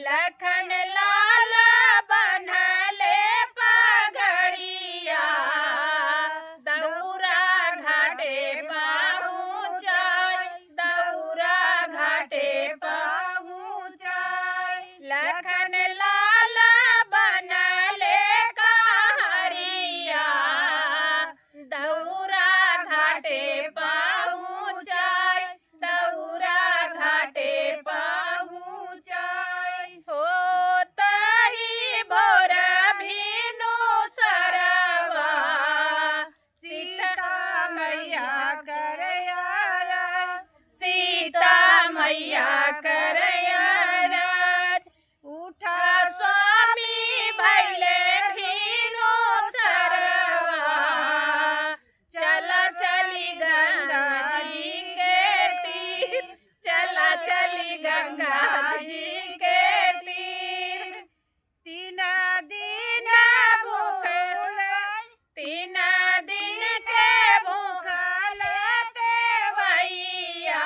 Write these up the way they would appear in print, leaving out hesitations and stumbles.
लखन लाल बनले पगड़िया दौरा घाटे पहुँचाय दौरा घाटे पहुँचाय लखन लाल बनले कहरिया दौरा घाटे पहुँचाय दौरा घाटे पहुँचाय हो तही भोर भीनु सरवा सीता मैया करयारत सीता मैया करयारत उठा स्वामी भैले भीनु सरवा चला चली गंगा जी के तीर चला चली गंगा जी के तीर तीन दिन भूखल तीन दिन के भूखल भैया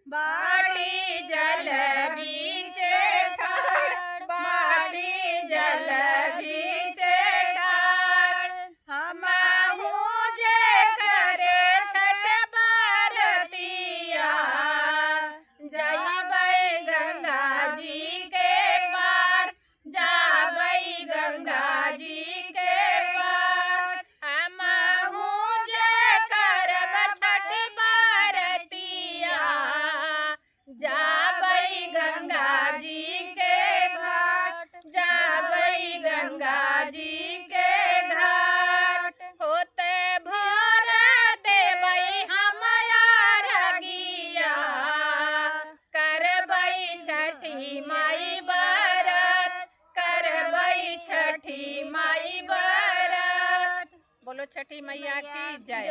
बाड़ी जल बीचे ठाड़ बाड़ी जल बीचे ठाड़ हमहू जे करे छठ बरतिया जइबै गंगा जी के पार जाबै गंगा जी के पार हमहू जे करब छठ बरतिया जाबै गंगा जी के घाट जाबै गंगा जी के घाट होते भोर देबै हम अरगिया करबै छठी माई बरत करबै छठी माई बरत बोलो छठी मैया की जय।